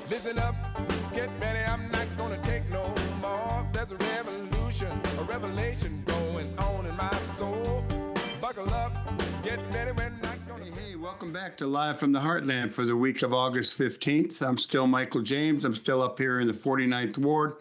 Listen up, get ready, I'm not gonna take no more. There's a revolution, a revelation going on in my soul. Buckle up, get ready, we're not gonna... Hey, welcome back to Live from the Heartland for the week of August 15th. I'm still Michael James. I'm still up here in the 49th Ward.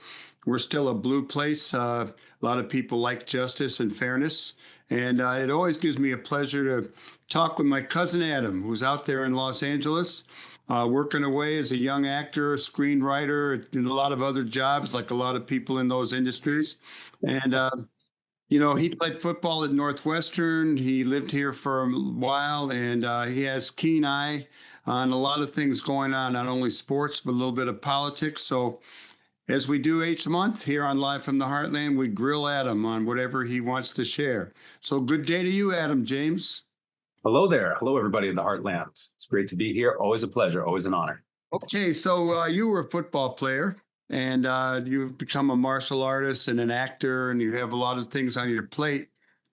We're still a blue place. A lot of people like justice and fairness. And it always gives me a pleasure to talk with my cousin Adam, who's out there in Los Angeles, working away as a young actor, a screenwriter, and a lot of other jobs, like a lot of people in those industries. And, he played football at Northwestern. He lived here for a while, and he has keen eye on a lot of things going on, not only sports, but a little bit of politics. So as we do each month here on Live from the Heartland, we grill Adam on whatever he wants to share. So good day to you, Adam James. Hello there. Hello, everybody in the Heartland. It's great to be here. Always a pleasure. Always an honor. Okay, so you were a football player, and you've become a martial artist and an actor, and you have a lot of things on your plate.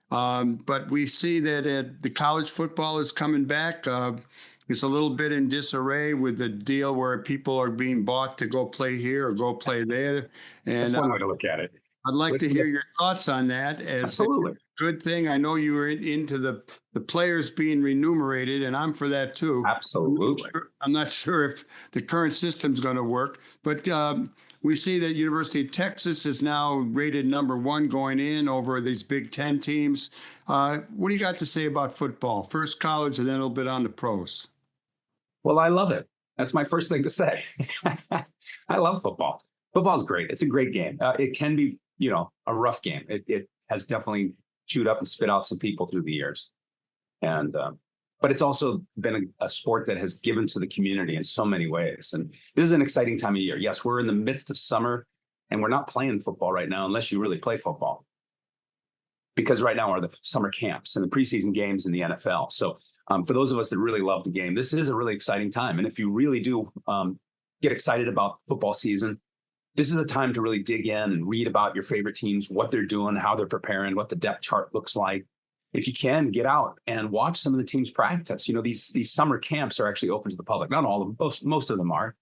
But we see that the college football is coming back. It's a little bit in disarray with the deal where people are being bought to go play here or go play there. And that's one way to look at it. I'd like to hear your thoughts on that. Absolutely. A good thing. I know you were into the players being remunerated, and I'm for that too. Absolutely. I'm not sure if the current system's going to work, but we see that University of Texas is now rated #1 going in over these Big Ten teams. What do you got to say about football? First college and then a little bit on the pros. Well, I love it. That's my first thing to say. I love football. Football's great. It's a great game. It can be, a rough game. It has definitely chewed up and spit out some people through the years. And but it's also been a sport that has given to the community in so many ways. And this is an exciting time of year. Yes, we're in the midst of summer, and we're not playing football right now unless you really play football. Because right now are the summer camps and the preseason games in the NFL. So for those of us that really love the game, this is a really exciting time. And if you really do get excited about football season, this is a time to really dig in and read about your favorite teams, what they're doing, how they're preparing, what the depth chart looks like. If you can, get out and watch some of the teams practice. These summer camps are actually open to the public. Not all of them, most of them are.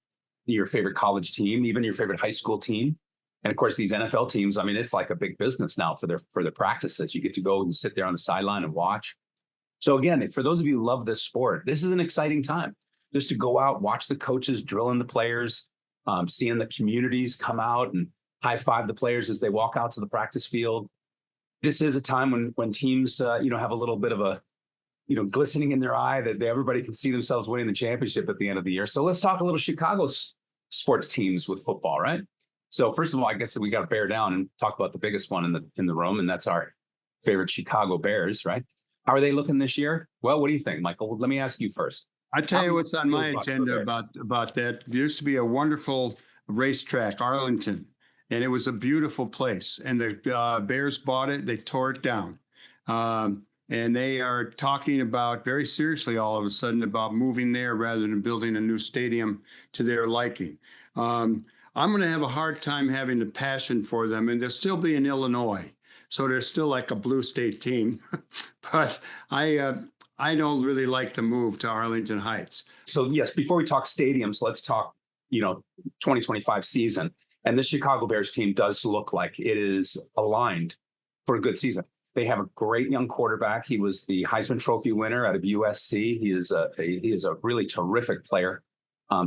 Your favorite college team, even your favorite high school team. And of course, these NFL teams, it's like a big business now for their practices. You get to go and sit there on the sideline and watch. So again, for those of you who love this sport, this is an exciting time just to go out, watch the coaches drilling the players, seeing the communities come out and high five the players as they walk out to the practice field. This is a time when teams, have a little bit of a, glistening in their eye that everybody can see themselves winning the championship at the end of the year. So let's talk a little Chicago sports teams with football, right? So first of all, I guess we got to bear down and talk about the biggest one in the room, and that's our favorite Chicago Bears, right? How are they looking this year? Well, what do you think, Michael? Let me ask you first. I tell you what's on my agenda about that. There used to be a wonderful racetrack, Arlington, and it was a beautiful place. And the Bears bought it. They tore it down. And they are talking about very seriously all of a sudden about moving there rather than building a new stadium to their liking. I'm going to have a hard time having the passion for them, and they'll still be in Illinois. So they're still like a blue state team. But I don't really like the move to Arlington Heights. So yes, before we talk stadiums, let's talk, 2025 season. And the Chicago Bears team does look like it is aligned for a good season. They have a great young quarterback. He was the Heisman Trophy winner out of USC. He is a really terrific player.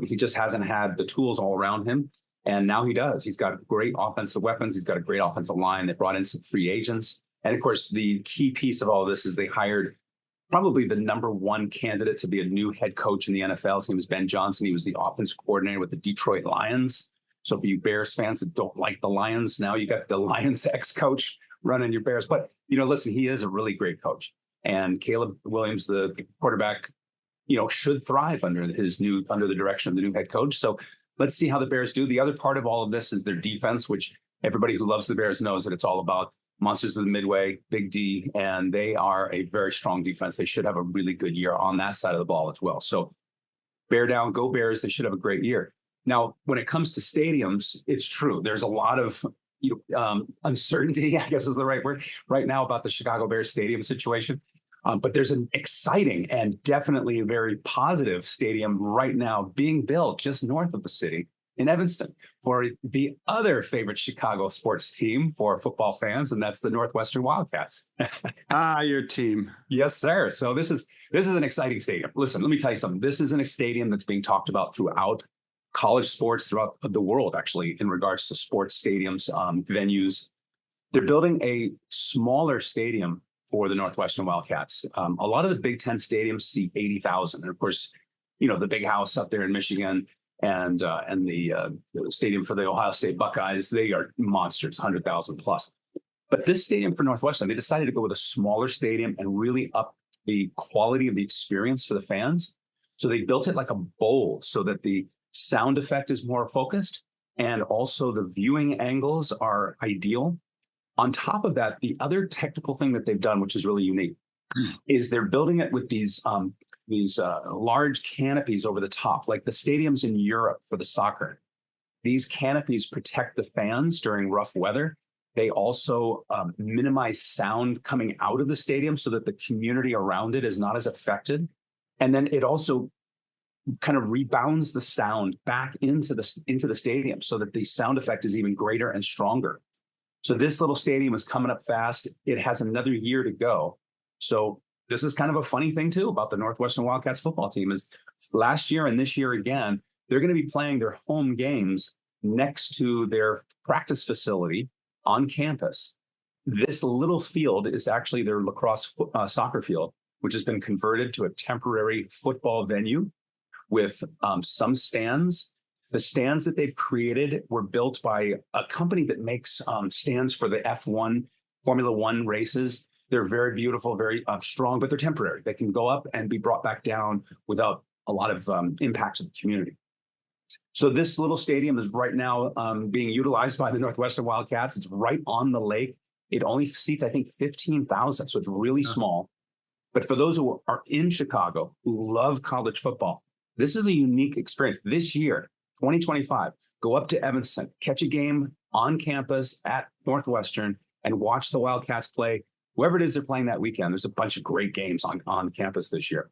He just hasn't had the tools all around him. And now he does. He's got great offensive weapons. He's got a great offensive line. They brought in some free agents. And of course, the key piece of all of this is they hired probably the #1 candidate to be a new head coach in the NFL. His name is Ben Johnson. He was the offense coordinator with the Detroit Lions. So for you Bears fans that don't like the Lions, now you got the Lions ex-coach running your Bears. But, listen, he is a really great coach. And Caleb Williams, the quarterback, should thrive under the direction of the new head coach. So let's see how the Bears do. The other part of all of this is their defense, which everybody who loves the Bears knows that it's all about monsters of the Midway, Big D, and they are a very strong defense. They should have a really good year on that side of the ball as well. So bear down, go Bears. They should have a great year. Now, when it comes to stadiums, it's true. There's a lot of uncertainty, I guess is the right word, right now about the Chicago Bears stadium situation. But there's an exciting and definitely a very positive stadium right now being built just north of the city in Evanston for the other favorite Chicago sports team for football fans, and that's the Northwestern Wildcats. Your team. Yes, sir. So this is an exciting stadium. Listen, let me tell you something. This is a stadium that's being talked about throughout college sports, throughout the world, actually, in regards to sports stadiums, venues. They're building a smaller stadium for the Northwestern Wildcats. A lot of the Big Ten stadiums seat 80,000. And of course, the Big House up there in Michigan and the stadium for the Ohio State Buckeyes, they are monsters, 100,000 plus. But this stadium for Northwestern, they decided to go with a smaller stadium and really up the quality of the experience for the fans. So they built it like a bowl so that the sound effect is more focused and also the viewing angles are ideal. On top of that, the other technical thing that they've done, which is really unique, is they're building it with these large canopies over the top, like the stadiums in Europe for the soccer. These canopies protect the fans during rough weather. They also minimize sound coming out of the stadium so that the community around it is not as affected. And then it also kind of rebounds the sound back into the stadium so that the sound effect is even greater and stronger. So this little stadium is coming up fast. It has another year to go. So this is kind of a funny thing, too, about the Northwestern Wildcats football team is last year and this year again, they're going to be playing their home games next to their practice facility on campus. This little field is actually their lacrosse soccer field, which has been converted to a temporary football venue with some stands. The stands that they've created were built by a company that makes stands for the F1 Formula One races. They're very beautiful, very strong, but they're temporary. They can go up and be brought back down without a lot of impact to the community. So this little stadium is right now being utilized by the Northwestern Wildcats. It's right on the lake. It only seats, I think, 15,000. So it's really small. But for those who are in Chicago, who love college football, this is a unique experience. This year, 2025, go up to Evanston, catch a game on campus at Northwestern and watch the Wildcats play. Whoever it is they're playing that weekend, there's a bunch of great games on campus this year.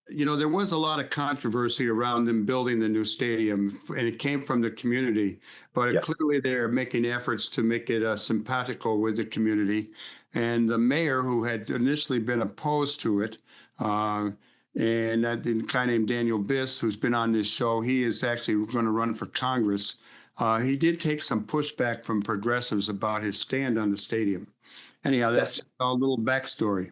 There was a lot of controversy around them building the new stadium, and it came from the community. But Yes. Clearly they're making efforts to make it simpatico with the community. And the mayor, who had initially been opposed to it, and that guy named Daniel Biss, who's been on this show, he is actually going to run for Congress. He did take some pushback from progressives about his stand on the stadium. Anyhow, that's a little backstory.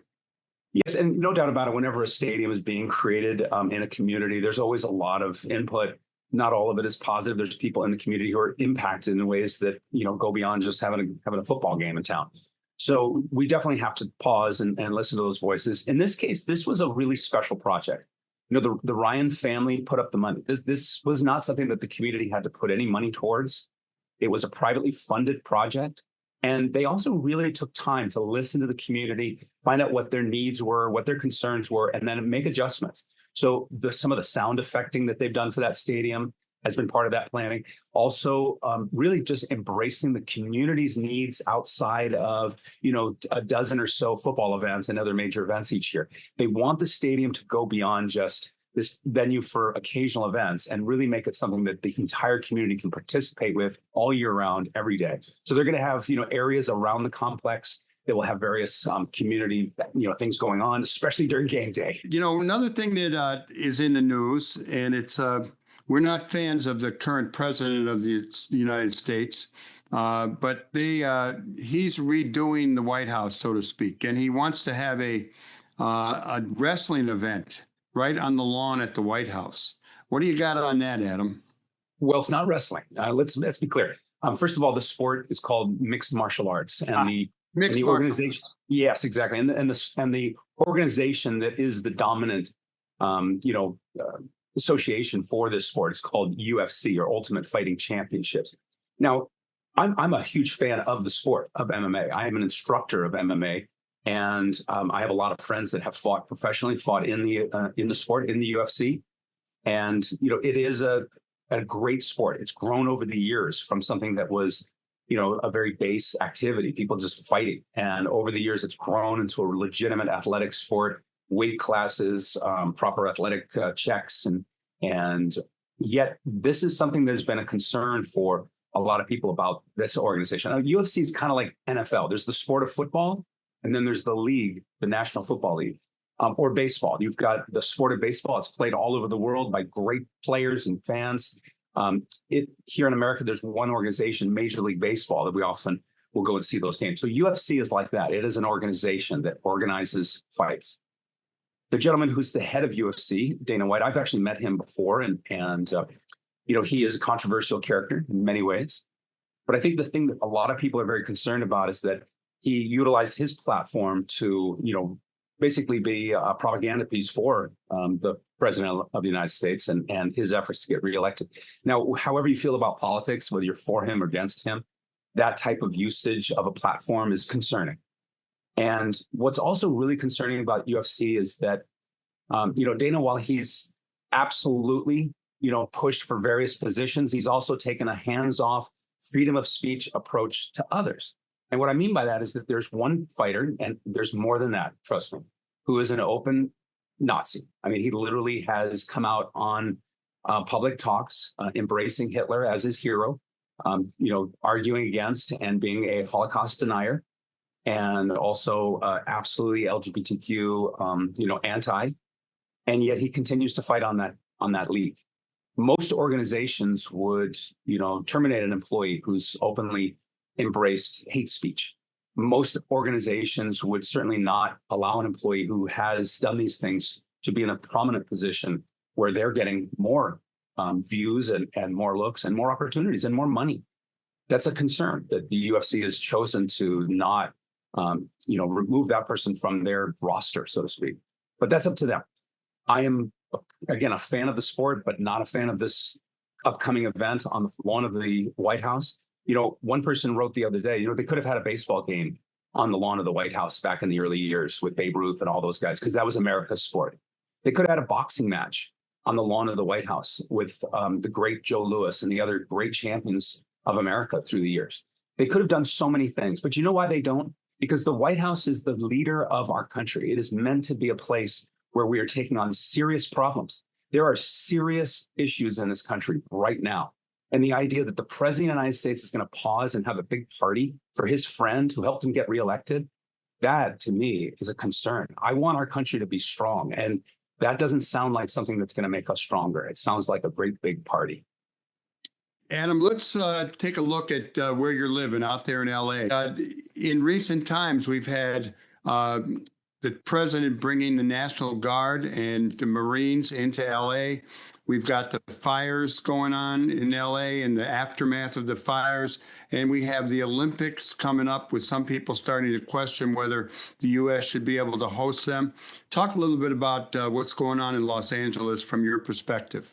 Yes, and no doubt about it, whenever a stadium is being created in a community, there's always a lot of input. Not all of it is positive. There's people in the community who are impacted in ways that, go beyond just having a football game in town. So we definitely have to pause and listen to those voices. In this case, this was a really special project. The Ryan family put up the money. This was not something that the community had to put any money towards. It was a privately funded project. And they also really took time to listen to the community, find out what their needs were, what their concerns were, and then make adjustments. So some of the sound effecting that they've done for that stadium has been part of that planning. Also, really just embracing the community's needs outside of, a dozen or so football events and other major events each year. They want the stadium to go beyond just this venue for occasional events and really make it something that the entire community can participate with all year round, every day. So they're going to have, areas around the complex that will have various community, things going on, especially during game day. Another thing that is in the news, and it's we're not fans of the current president of the United States, but he's redoing the White House, so to speak, and he wants to have a wrestling event right on the lawn at the White House. What do you got on that, Adam? Well, it's not wrestling. Let's be clear. First of all, the sport is called mixed martial arts, and the organization. Yes, exactly. And the organization that is the dominant, association for this sport is called UFC, or Ultimate Fighting Championships. Now, I'm a huge fan of the sport of MMA. I am an instructor of MMA. And I have a lot of friends that have fought professionally, fought in the sport, in the UFC. And, it is a great sport. It's grown over the years from something that was, a very base activity, people just fighting. And over the years, it's grown into a legitimate athletic sport, weight classes, proper athletic checks, and Yet this is something that's been a concern for a lot of people about this organization. Now, UFC is kind of like NFL. There's the sport of football, and then there's the league, the National Football League, or baseball. You've got the sport of baseball. It's played all over the world by great players and fans. Here in America, there's one organization, Major League Baseball, that we often will go and see those games. So UFC is like that. It is an organization that organizes fights. The gentleman who's the head of UFC, Dana White, I've actually met him before, and he is a controversial character in many ways. But I think the thing that a lot of people are very concerned about is that he utilized his platform to, basically be a propaganda piece for the president of the United States and his efforts to get reelected. Now, however you feel about politics, whether you're for him or against him, that type of usage of a platform is concerning. And what's also really concerning about UFC is that, Dana, while he's absolutely, pushed for various positions, he's also taken a hands-off freedom of speech approach to others. And what I mean by that is that there's one fighter, and there's more than that, trust me, who is an open Nazi. I mean, he literally has come out on public talks, embracing Hitler as his hero, arguing against and being a Holocaust denier, and also absolutely LGBTQ, anti. And yet he continues to fight on that league. Most organizations would, terminate an employee who's openly embraced hate speech. Most organizations would certainly not allow an employee who has done these things to be in a prominent position where they're getting more views and more looks and more opportunities and more money. That's a concern that the UFC has chosen to not, remove that person from their roster, so to speak. But that's up to them. I am, again, a fan of the sport, but not a fan of this upcoming event on the lawn of the White House. One person wrote the other day, they could have had a baseball game on the lawn of the White House back in the early years with Babe Ruth and all those guys, because that was America's sport. They could have had a boxing match on the lawn of the White House with the great Joe Louis and the other great champions of America through the years. They could have done so many things, but you know why they don't? Because the White House is the leader of our country. It is meant to be a place where we are taking on serious problems. There are serious issues in this country right now. And the idea that the president of the United States is going to pause and have a big party for his friend who helped him get reelected, that to me is a concern. I want our country to be strong. And that doesn't sound like something that's going to make us stronger. It sounds like a great big party. Adam, let's take a look at where you're living out there in L.A. In recent times, we've had the president bringing the National Guard and the Marines into L.A. We've got the fires going on in L.A. and the aftermath of the fires. And we have the Olympics coming up with some people starting to question whether the U.S. should be able to host them. Talk a little bit about what's going on in Los Angeles from your perspective.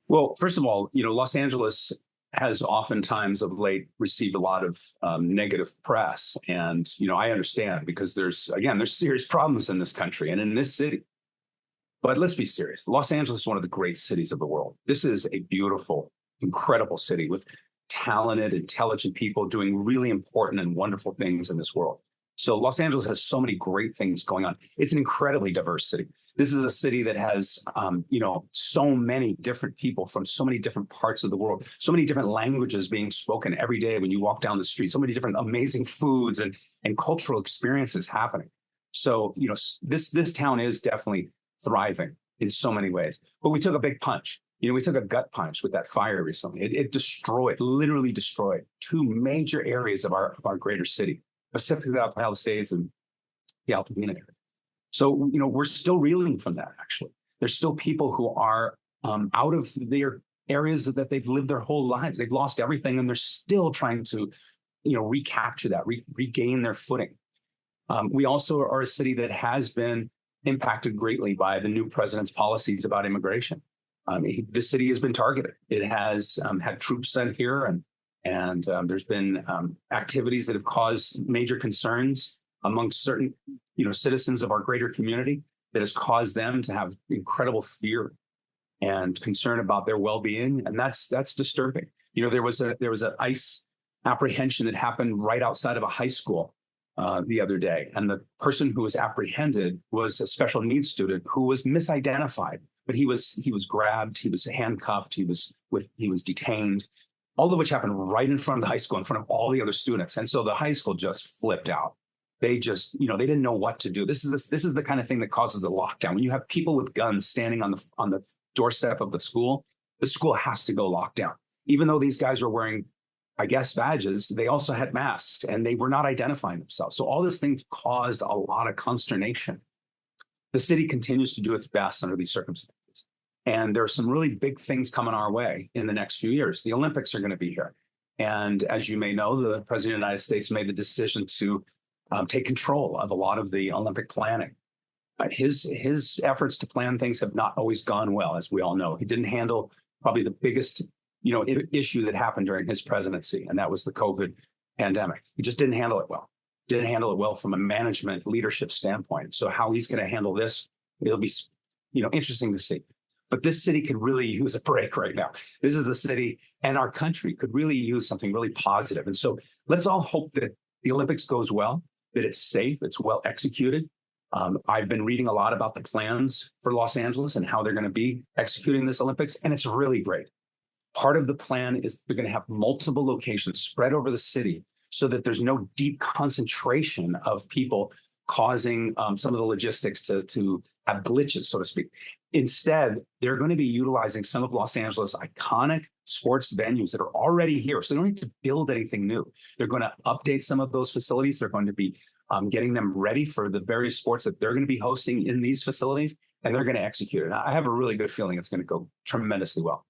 Well, first of all, Los Angeles has oftentimes of late received a lot of negative press. And, I understand because there's serious problems in this country and in this city. But let's be serious. Los Angeles is one of the great cities of the world. This is a beautiful, incredible city with talented, intelligent people doing really important and wonderful things in this world. So Los Angeles has so many great things going on. It's an incredibly diverse city. This is a city that has, so many different people from so many different parts of the world, so many different languages being spoken every day when you walk down the street, so many different amazing foods and cultural experiences happening. So, this town is definitely thriving in so many ways. But we took a big punch. We took a gut punch with that fire recently. It literally destroyed two major areas of our greater city, Pacific Palisades and the Altadena area. So, we're still reeling from that, actually. There's still people who are out of their areas that they've lived their whole lives. They've lost everything, and they're still trying to, recapture that, regain their footing. We also are a city that has been impacted greatly by the new president's policies about immigration. This city has been targeted. It has had troops sent here, and there's been activities that have caused major concerns amongst certain, citizens of our greater community that has caused them to have incredible fear and concern about their well-being, and that's disturbing. There was an ICE apprehension that happened right outside of a high school the other day, and the person who was apprehended was a special needs student who was misidentified but he was grabbed, he was handcuffed, he was detained, all of which happened right in front of the high school, in front of all the other students. And so the high school just flipped out. They just, they didn't know what to do. This is the kind of thing that causes a lockdown. When you have people with guns standing on the doorstep of the school has to go lockdown. Even though these guys were wearing, I guess, badges, they also had masks and they were not identifying themselves. So all this thing caused a lot of consternation. The city continues to do its best under these circumstances. And there are some really big things coming our way in the next few years. The Olympics are going to be here. And as you may know, the President of the United States made the decision to take control of a lot of the Olympic planning. His efforts to plan things have not always gone well, as we all know. He didn't handle probably the biggest issue that happened during his presidency, and that was the COVID pandemic. He just didn't handle it well. Didn't handle it well from a management leadership standpoint. So how he's going to handle this, it'll be interesting to see. But this city could really use a break right now. This is a city, and our country could really use something really positive. And so let's all hope that the Olympics goes well, that it's safe, it's well executed. I've been reading a lot about the plans for Los Angeles and how they're going to be executing this Olympics, and it's really great. Part of the plan is they're going to have multiple locations spread over the city so that there's no deep concentration of people causing some of the logistics to have glitches, so to speak. Instead, they're going to be utilizing some of Los Angeles' iconic sports venues that are already here. So they don't need to build anything new. They're going to update some of those facilities. They're going to be getting them ready for the various sports that they're going to be hosting in these facilities, and they're going to execute it. I have a really good feeling it's going to go tremendously well.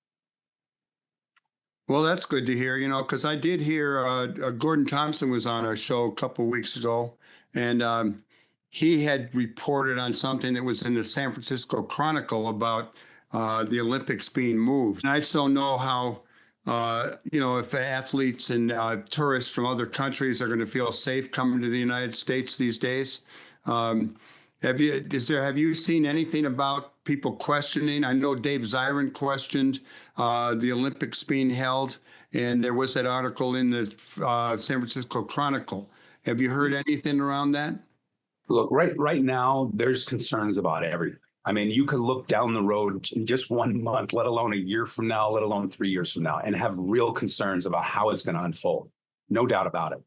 Well, that's good to hear, because I did hear Gordon Thompson was on our show a couple of weeks ago, and he had reported on something that was in the San Francisco Chronicle about the Olympics being moved. And I just don't know how, if athletes and tourists from other countries are going to feel safe coming to the United States these days. Have you seen anything about people questioning? I know Dave Zirin questioned the Olympics being held, and there was that article in the San Francisco Chronicle. Have you heard anything around that? Look, right now, there's concerns about everything. I mean, you could look down the road in just 1 month, let alone a year from now, let alone 3 years from now, and have real concerns about how it's going to unfold. No doubt about it.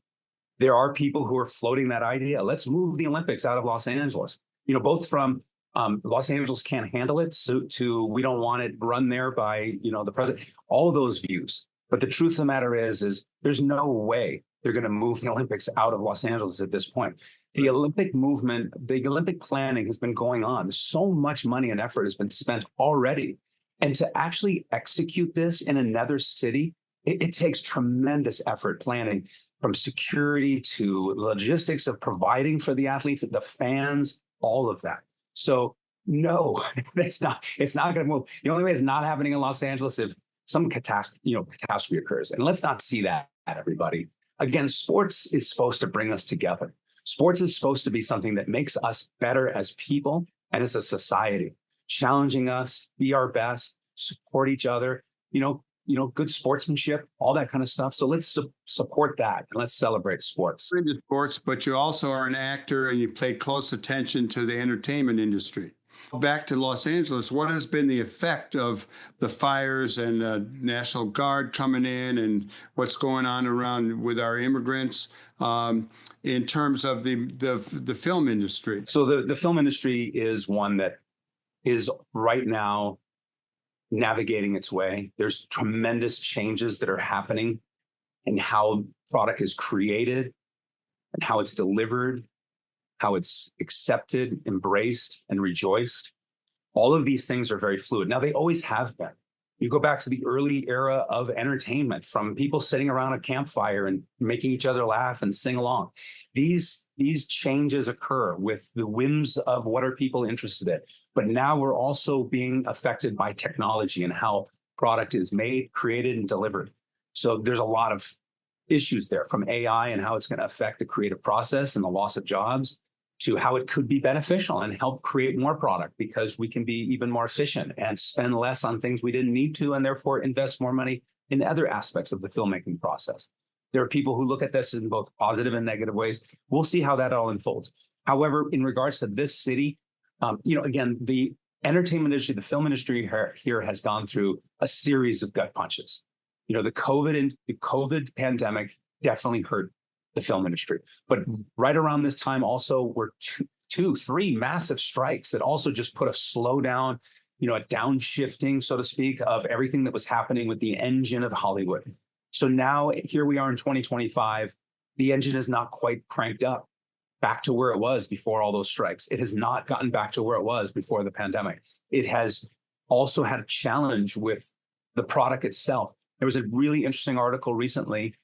There are people who are floating that idea. Let's move the Olympics out of Los Angeles. Both from Los Angeles can't handle it to we don't want it run there by, the president, all those views. But the truth of the matter is there's no way they're going to move the Olympics out of Los Angeles at this point. The Olympic movement, the Olympic planning has been going on. There's so much money and effort has been spent already. And to actually execute this in another city, it takes tremendous effort planning, from security to logistics of providing for the athletes, the fans, all of that. So no, it's not going to move. The only way it's not happening in Los Angeles if some catastrophe occurs. And let's not see that, everybody. Again, sports is supposed to bring us together. Sports is supposed to be something that makes us better as people and as a society, challenging us, be our best, support each other, good sportsmanship, all that kind of stuff. So let's support that and let's celebrate sports. You're into sports, but you also are an actor and you pay close attention to the entertainment industry. Back to Los Angeles, what has been the effect of the fires and the National Guard coming in and what's going on around with our immigrants in terms of the film industry? So the film industry is one that is right now navigating its way. There's tremendous changes that are happening in how product is created and how it's delivered, how it's accepted, embraced, and rejoiced. All of these things are very fluid. Now, they always have been. You go back to the early era of entertainment, from people sitting around a campfire and making each other laugh and sing along. These changes occur with the whims of what are people interested in. But now we're also being affected by technology and how product is made, created, and delivered. So there's a lot of issues there, from AI and how it's going to affect the creative process and the loss of jobs, to how it could be beneficial and help create more product because we can be even more efficient and spend less on things we didn't need to, and therefore invest more money in other aspects of the filmmaking process. There are people who look at this in both positive and negative ways. We'll see how that all unfolds. However, in regards to this city, again, the entertainment industry, the film industry here has gone through a series of gut punches. The COVID pandemic definitely hurt the film industry. But right around this time also were three massive strikes that also just put a slowdown, a downshifting, so to speak, of everything that was happening with the engine of Hollywood. So now here we are in 2025, the engine is not quite cranked up back to where it was before all those strikes. It has not gotten back to where it was before the pandemic. It has also had a challenge with the product itself. There was a really interesting article recently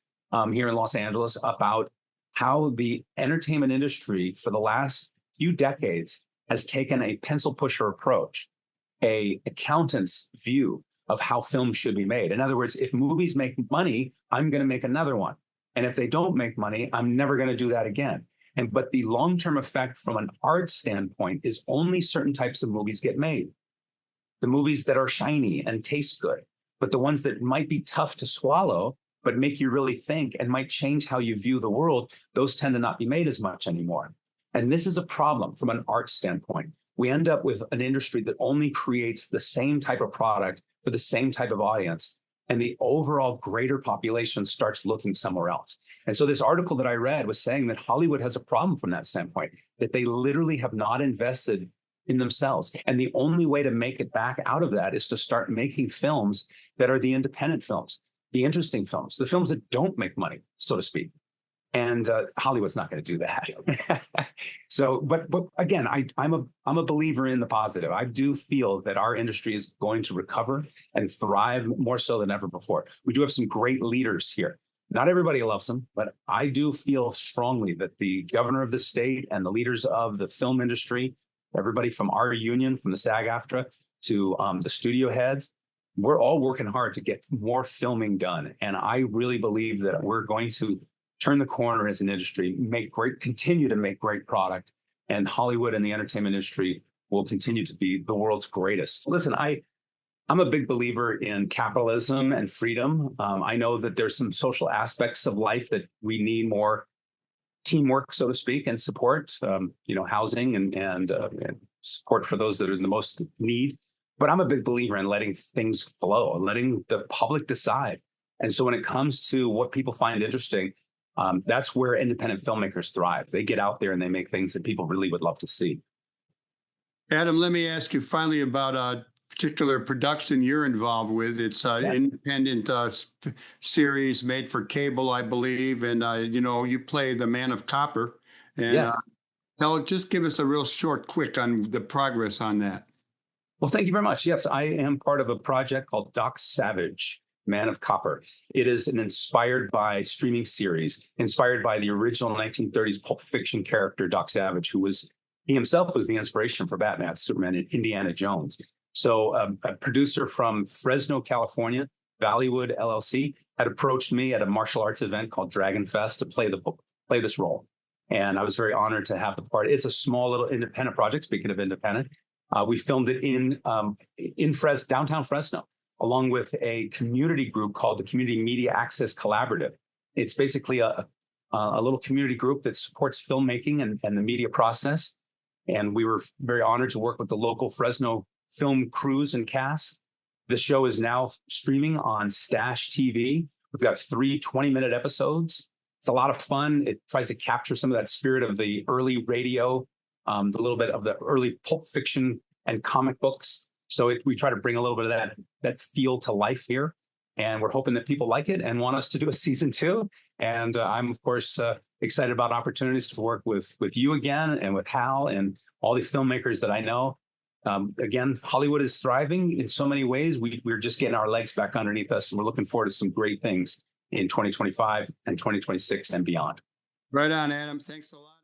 here in Los Angeles about how the entertainment industry for the last few decades has taken a pencil pusher approach, a accountant's view of how films should be made. In other words, if movies make money, I'm going to make another one. And if they don't make money, I'm never going to do that again. But the long-term effect from an art standpoint is only certain types of movies get made. The movies that are shiny and taste good, but the ones that might be tough to swallow, but make you really think and might change how you view the world, those tend to not be made as much anymore. And this is a problem from an art standpoint. We end up with an industry that only creates the same type of product for the same type of audience. And the overall greater population starts looking somewhere else. And so this article that I read was saying that Hollywood has a problem from that standpoint, that they literally have not invested in themselves. And the only way to make it back out of that is to start making films that are the independent films, the interesting films, the films that don't make money, so to speak. And Hollywood's not going to do that. So, but again, I'm a believer in the positive. I do feel that our industry is going to recover and thrive more so than ever before. We do have some great leaders here. Not everybody loves them, but I do feel strongly that the governor of the state and the leaders of the film industry, everybody from our union, from the SAG-AFTRA to the studio heads, we're all working hard to get more filming done. And I really believe that we're going to turn the corner as an industry, continue to make great product, and Hollywood and the entertainment industry will continue to be the world's greatest. Listen, I'm a big believer in capitalism and freedom. I know that there's some social aspects of life that we need more teamwork, so to speak, and support, housing and support for those that are in the most need. But I'm a big believer in letting things flow, letting the public decide. And so when it comes to what people find interesting, that's where independent filmmakers thrive. They get out there and they make things that people really would love to see. Adam, let me ask you finally about a particular production you're involved with. It's an independent series made for cable, I believe. And, you play the Man of Copper. And Yes. Just give us a real quick on the progress on that. Well, thank you very much. Yes, I am part of a project called Doc Savage, Man of Copper. It is an inspired by streaming series, inspired by the original 1930s Pulp Fiction character, Doc Savage, he himself was the inspiration for Batman, Superman, and Indiana Jones. So a producer from Fresno, California, Valleywood LLC, had approached me at a martial arts event called Dragon Fest to play this role. And I was very honored to have the part. It's a small little independent project, speaking of independent. We filmed it in downtown Fresno, along with a community group called the Community Media Access Collaborative. It's basically a little community group that supports filmmaking and the media process. And we were very honored to work with the local Fresno film crews and cast. The show is now streaming on Stash TV. We've got 3 20-minute episodes. It's a lot of fun. It tries to capture some of that spirit of the early radio, a little bit of the early Pulp Fiction and comic books. So we try to bring a little bit of that feel to life here. And we're hoping that people like it and want us to do a season 2. And I'm, of course, excited about opportunities to work with you again and with Hal and all the filmmakers that I know. Again, Hollywood is thriving in so many ways. We're just getting our legs back underneath us. And we're looking forward to some great things in 2025 and 2026 and beyond. Right on, Adam. Thanks a lot.